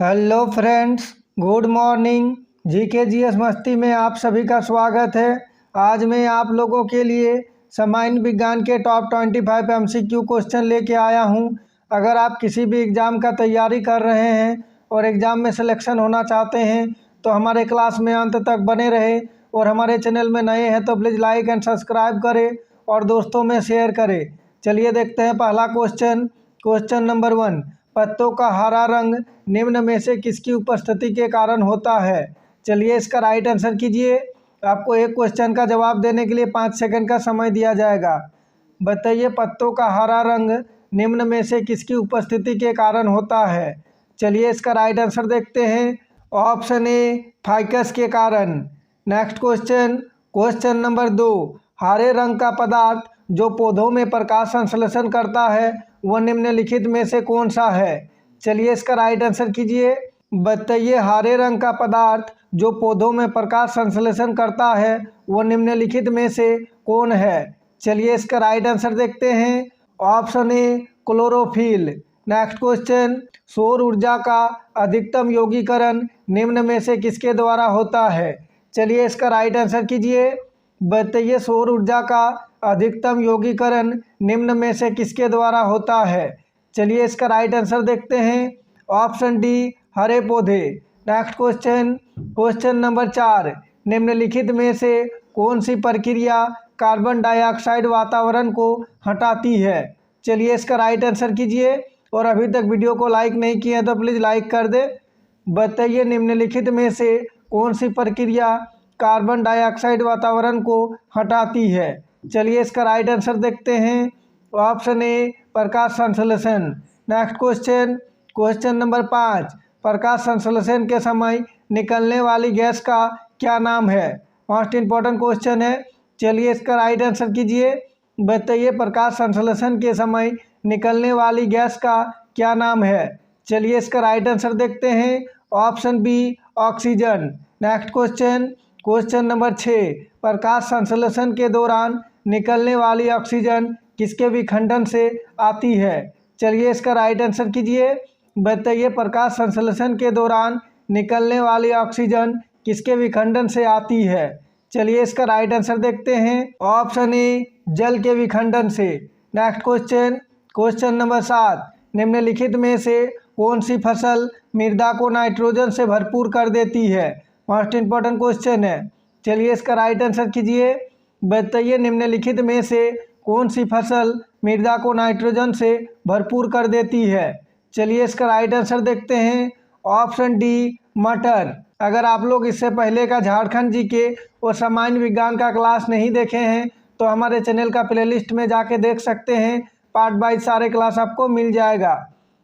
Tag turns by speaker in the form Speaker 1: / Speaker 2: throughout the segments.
Speaker 1: Hello friends, good morning. GK GS मस्ती में आप सभी का स्वागत है। आज मैं आप लोगों के लिए सामान्य विज्ञान के टॉप 25 एमसीक्यू क्वेश्चन लेके आया हूं। अगर आप किसी भी एग्ज़ाम का तैयारी कर रहे हैं और एग्ज़ाम में सिलेक्शन होना चाहते हैं तो हमारे क्लास में अंत तक बने रहे। और हमारे चैनल में नए हैं तो प्लीज़ लाइक एंड सब्सक्राइब करें और दोस्तों में शेयर करें। चलिए देखते हैं पहला क्वेश्चन। क्वेश्चन नंबर 1, पत्तों का हरा रंग निम्न में से किसकी उपस्थिति के कारण होता है? चलिए इसका राइट आंसर कीजिए। आपको एक क्वेश्चन का जवाब देने के लिए 5 सेकंड का समय दिया जाएगा। बताइए पत्तों का हरा रंग निम्न में से किसकी उपस्थिति के कारण होता है? चलिए इसका राइट आंसर देखते हैं। ऑप्शन ए, फाइकस के कारण। नेक्स्ट क्वेश्चन, क्वेश्चन नंबर 2, हरे रंग का पदार्थ जो पौधों में प्रकाश संश्लेषण करता है वह निम्नलिखित में से कौन सा है? चलिए इसका राइट आंसर कीजिए। बताइए हरे रंग का पदार्थ जो पौधों में प्रकाश संश्लेषण करता है वह निम्नलिखित में से कौन है? चलिए इसका राइट आंसर देखते हैं। ऑप्शन ए, क्लोरोफिल। नेक्स्ट क्वेश्चन, सौर ऊर्जा का अधिकतम योगीकरण निम्न में से किसके द्वारा होता है? चलिए इसका राइट आंसर कीजिए। बताइए सौर ऊर्जा का अधिकतम योगीकरण निम्न में से किसके द्वारा होता है? चलिए इसका राइट आंसर देखते हैं। ऑप्शन डी, हरे पौधे। नेक्स्ट क्वेश्चन, क्वेश्चन नंबर 4, निम्नलिखित में से कौन सी प्रक्रिया कार्बन डाइऑक्साइड वातावरण को हटाती है? चलिए इसका राइट आंसर कीजिए। और अभी तक वीडियो को लाइक नहीं किए हैं तो प्लीज़ लाइक कर दे। बताइए निम्नलिखित में से कौन सी प्रक्रिया कार्बन डाइऑक्साइड वातावरण को हटाती है? चलिए इसका राइट आंसर देखते हैं। ऑप्शन ए, प्रकाश संश्लेषण। नेक्स्ट क्वेश्चन, क्वेश्चन नंबर 5, प्रकाश संश्लेषण के समय निकलने वाली गैस का क्या नाम है? मोस्ट इम्पॉर्टेंट क्वेश्चन है। चलिए इसका राइट आंसर कीजिए। बताइए प्रकाश संश्लेषण के समय निकलने वाली गैस का क्या नाम है? चलिए इसका राइट आंसर देखते हैं। Option B, oxygen. Next question, question number 6, प्रकाश संश्लेषण के दौरान निकलने वाली ऑक्सीजन किसके विखंडन से आती है? चलिए इसका राइट आंसर कीजिए। बताइए प्रकाश संश्लेषण के दौरान निकलने वाली ऑक्सीजन किसके विखंडन से आती है? चलिए इसका राइट आंसर देखते हैं। ऑप्शन ए, जल के विखंडन से। नेक्स्ट क्वेश्चन, क्वेश्चन नंबर 7, निम्नलिखित में से कौन सी फसल मृदा को नाइट्रोजन से भरपूर कर देती है? मोस्ट इम्पॉर्टेंट क्वेश्चन है। चलिए इसका राइट आंसर कीजिए। बताइए निम्नलिखित में से कौन सी फसल मृदा को नाइट्रोजन से भरपूर कर देती है? चलिए इसका राइट आंसर देखते हैं। ऑप्शन डी, मटर। अगर आप लोग इससे पहले का झारखंड जीके और सामान्य विज्ञान का क्लास नहीं देखे हैं तो हमारे चैनल का प्लेलिस्ट में जाके देख सकते हैं। पार्ट वाइज सारे क्लास आपको मिल जाएगा।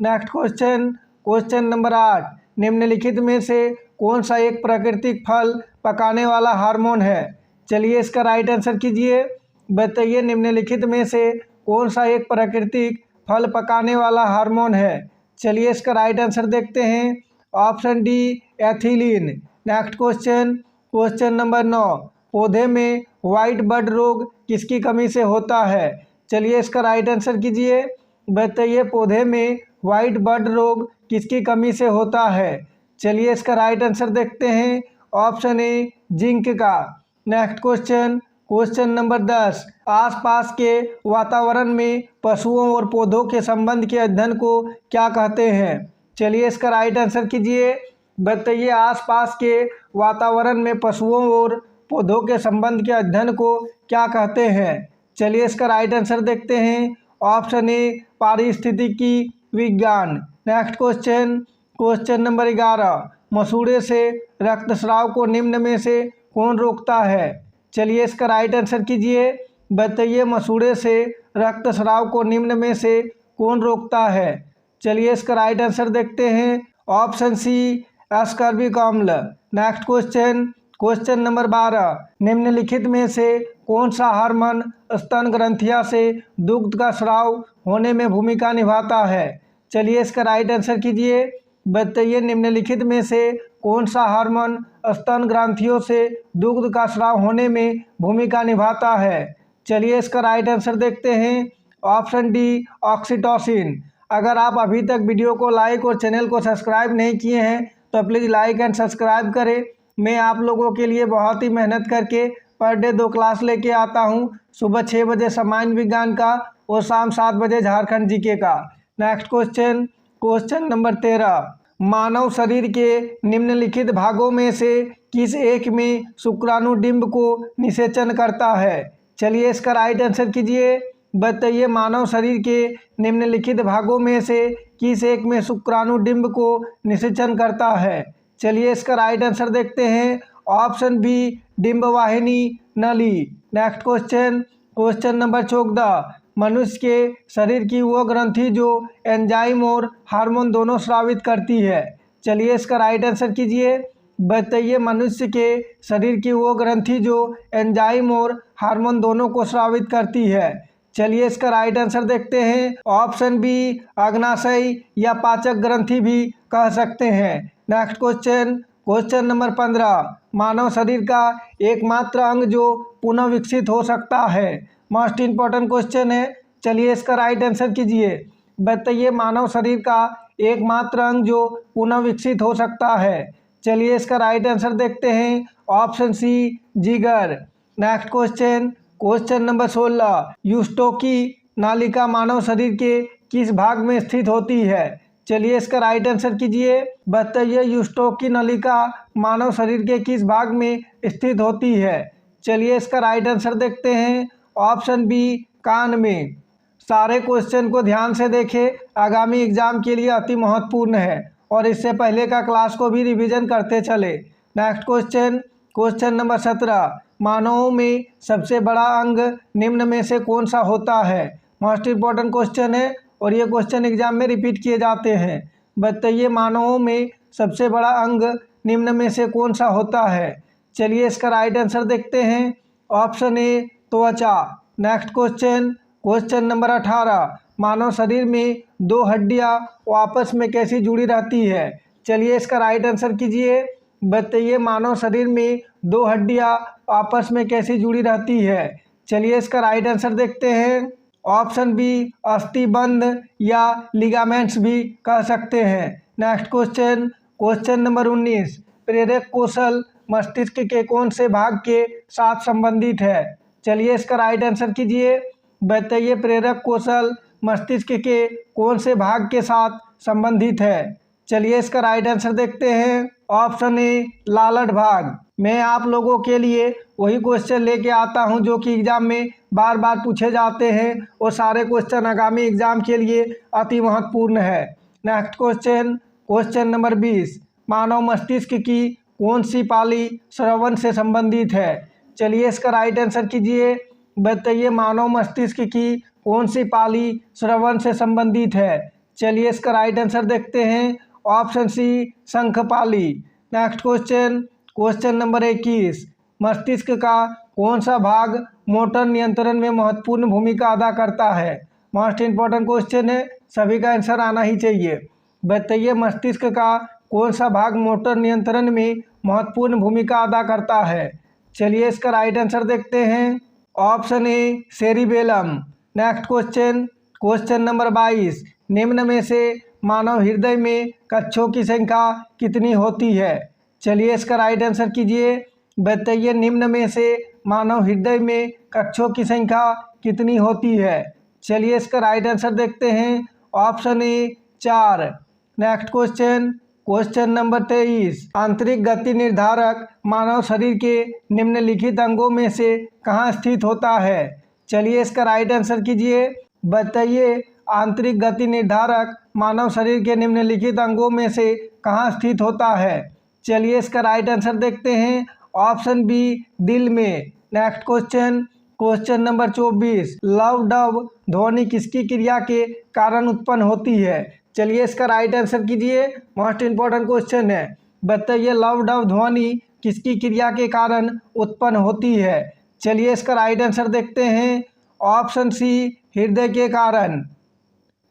Speaker 1: नेक्स्ट क्वेश्चन, क्वेश्चन नंबर 8, निम्नलिखित में से कौन सा एक प्राकृतिक फल पकाने वाला हार्मोन है? चलिए इसका राइट आंसर कीजिए। बताइए निम्नलिखित में से कौन सा एक प्राकृतिक फल पकाने वाला हार्मोन है? चलिए इसका राइट आंसर देखते हैं। Option D, ethylene. Next question, question number 9, पौधे में वाइट बड रोग किसकी कमी से होता है? चलिए इसका राइट आंसर कीजिए। बताइए पौधे में वाइट बड रोग किसकी कमी से होता है? चलिए इसका राइट आंसर देखते हैं। ऑप्शन ए, जिंक का। नेक्स्ट क्वेश्चन, क्वेश्चन नंबर 10, आसपास के वातावरण में पशुओं और पौधों के संबंध के अध्ययन को क्या कहते हैं? चलिए इसका राइट आंसर कीजिए। बताइए आसपास के वातावरण में पशुओं और पौधों के संबंध के अध्ययन को क्या कहते हैं? चलिए इसका राइट आंसर देखते हैं। ऑप्शन ए, पारिस्थितिकी विज्ञान। नेक्स्ट क्वेश्चन, क्वेश्चन नंबर 11, मसूड़े से रक्तस्राव को निम्न में से कौन रोकता है? चलिए इसका राइट आंसर कीजिए। बताइए मसूड़े से रक्तस्राव को निम्न में से कौन रोकता है? चलिए इसका राइट आंसर देखते हैं। ऑप्शन सी, अस्कॉर्बिक अम्ल। नेक्स्ट क्वेश्चन, क्वेश्चन नंबर 12, निम्नलिखित में से कौन सा हार्मोन स्तन ग्रंथिया से दुग्ध का स्राव होने में भूमिका निभाता है? चलिए इसका राइट आंसर कीजिए। बताइए निम्नलिखित में से कौन सा हार्मोन स्तन ग्रंथियों से दुग्ध का स्राव होने में भूमिका निभाता है? चलिए इसका राइट आंसर देखते हैं। Option D, oxytocin. अगर आप अभी तक वीडियो को लाइक और चैनल को सब्सक्राइब नहीं किए हैं तो प्लीज़ लाइक एंड सब्सक्राइब करें। मैं आप लोगों के लिए बहुत ही मेहनत करके पर डे 2 क्लास लेके आता हूँ। सुबह 6 बजे सामान्य विज्ञान का और शाम 7 बजे झारखंड जीके का। Next question number 13। मानव शरीर के निम्नलिखित भागों में से किस एक में शुक्राणुडिंब को निषेचन करता है? चलिए इसका राइट आंसर कीजिए। बताइए मानव शरीर के निम्नलिखित भागों में से किस एक में शुक्राणुडिंब को निषेचन करता है? चलिए इसका राइट आंसर देखते हैं। ऑप्शन बी डिंब वाहिनी नली। Next question number 14। मनुष्य के शरीर की वो ग्रंथि जो एंजाइम और हार्मोन दोनों स्रावित करती है। चलिए इसका राइट आंसर कीजिए। बताइए मनुष्य के शरीर की वो ग्रंथि जो एंजाइम और हार्मोन दोनों को स्रावित करती है। चलिए इसका राइट आंसर देखते हैं। ऑप्शन बी अग्नाशय या पाचक ग्रंथि भी कह सकते हैं। Next question number 15। मानव शरीर का एकमात्र अंग जो पुनः विकसित हो सकता है। मोस्ट इम्पॉर्टेंट क्वेश्चन है। चलिए इसका राइट आंसर कीजिए। बताइए मानव शरीर का एकमात्र अंग जो पुनः विकसित हो सकता है। चलिए इसका राइट आंसर देखते हैं। ऑप्शन सी जिगर। Next question number 16। यूस्टोकी नालिका मानव शरीर के किस भाग में स्थित होती है? चलिए इसका राइट आंसर कीजिए। बताइए यूस्टोकी नलिका मानव शरीर के किस भाग में स्थित होती है? चलिए इसका राइट आंसर देखते हैं। ऑप्शन बी कान में। सारे क्वेश्चन को ध्यान से देखें, आगामी एग्जाम के लिए अति महत्वपूर्ण है और इससे पहले का क्लास को भी रिवीजन करते चले। Next question number 17। मानवों में सबसे बड़ा अंग निम्न में से कौन सा होता है? मोस्ट इम्पॉर्टेंट क्वेश्चन है और ये क्वेश्चन एग्जाम में रिपीट किए जाते हैं। बताइए मानवों में सबसे बड़ा अंग निम्न में से कौन सा होता है? चलिए इसका राइट आंसर देखते हैं। ऑप्शन ए त्वचा। Next question number 18। मानव शरीर में 2 हड्डियां आपस में कैसी जुड़ी रहती है? चलिए इसका राइट आंसर कीजिए। बताइए मानव शरीर में 2 हड्डियां आपस में कैसी जुड़ी रहती है? चलिए इसका राइट आंसर देखते हैं। ऑप्शन बी अस्थिबंध या लिगामेंट्स भी कह सकते हैं। Next question number 19। प्रेरक कौशल मस्तिष्क के कौन से भाग के साथ संबंधित है? चलिए इसका राइट आंसर कीजिए। बताइए प्रेरक कौशल मस्तिष्क के कौन से भाग के साथ संबंधित है? चलिए इसका राइट आंसर देखते हैं। ऑप्शन ए लालट भाग। मैं आप लोगों के लिए वही क्वेश्चन लेके आता हूं जो कि एग्जाम में बार बार पूछे जाते हैं और सारे क्वेश्चन आगामी एग्जाम के लिए अति महत्वपूर्ण है। Next question number 20। मानव मस्तिष्क की कौन सी पाली श्रवण से संबंधित है? चलिए इसका राइट आंसर कीजिए। बताइए मानव मस्तिष्क की कौन सी पाली श्रवण से संबंधित है? चलिए इसका राइट आंसर देखते हैं। ऑप्शन सी शंखपाली। Next question number 21। मस्तिष्क का कौन सा भाग मोटर नियंत्रण में महत्वपूर्ण भूमिका अदा करता है? मोस्ट इम्पॉर्टेंट क्वेश्चन है, सभी का आंसर आना ही चाहिए। बताइए मस्तिष्क का कौन सा भाग मोटर नियंत्रण में महत्वपूर्ण भूमिका अदा करता है? चलिए इसका राइट आंसर देखते हैं। ऑप्शन ए सेरिबेलम। Next question number 22। निम्न में से मानव हृदय में कक्षों की संख्या कितनी होती है? चलिए इसका राइट आंसर कीजिए। बताइए निम्न में से मानव हृदय में कक्षों की संख्या कितनी होती है? चलिए इसका राइट आंसर देखते हैं। ऑप्शन ए 4। Next question number 23। आंतरिक गति निर्धारक मानव शरीर के निम्नलिखित अंगों में से कहाँ स्थित होता है? चलिए इसका राइट आंसर कीजिए। बताइए आंतरिक गति निर्धारक मानव शरीर के निम्नलिखित अंगों में से कहाँ स्थित होता है? चलिए इसका राइट आंसर देखते हैं। ऑप्शन बी दिल में। Next question number 24। Love Dove ध्वनि किसकी क्रिया के कारण उत्पन्न होती है? चलिए इसका राइट आंसर कीजिए। मोस्ट इम्पॉर्टेंट क्वेश्चन है। बताइए लव डव ध्वनि किसकी क्रिया के कारण उत्पन्न होती है? चलिए इसका राइट आंसर देखते हैं। ऑप्शन सी हृदय के कारण।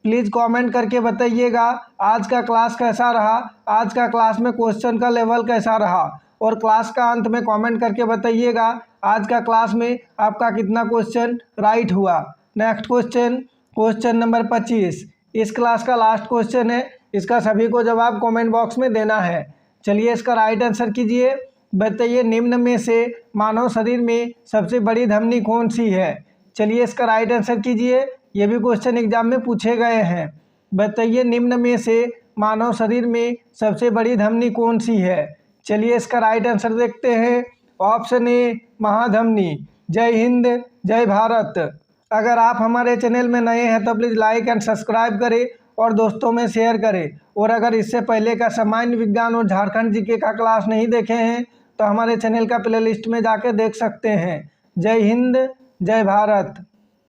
Speaker 1: प्लीज़ कमेंट करके बताइएगा आज का क्लास कैसा रहा, आज का क्लास में क्वेश्चन का लेवल कैसा रहा, और क्लास का अंत में कमेंट करके बताइएगा आज का क्लास में आपका कितना क्वेश्चन राइट हुआ। Next question number 25। इस क्लास का लास्ट क्वेश्चन है, इसका सभी को जवाब कमेंट बॉक्स में देना है। चलिए इसका राइट आंसर कीजिए। बताइए निम्न में से मानव शरीर में सबसे बड़ी धमनी कौन सी है। चलिए इसका राइट आंसर कीजिए, ये भी क्वेश्चन एग्जाम में पूछे गए हैं। बताइए निम्न में से मानव शरीर में सबसे बड़ी धमनी कौन सी है। चलिए इसका राइट आंसर देखते हैं। ऑप्शन ए महाधमनी। जय हिंद, जय भारत। अगर आप हमारे चैनल में नए हैं तो प्लीज़ लाइक एंड सब्सक्राइब करें और दोस्तों में शेयर करें। और अगर इससे पहले का सामान्य विज्ञान और झारखंड जीके का क्लास नहीं देखे हैं तो हमारे चैनल का प्लेलिस्ट में जाके देख सकते हैं। जय हिंद, जय भारत।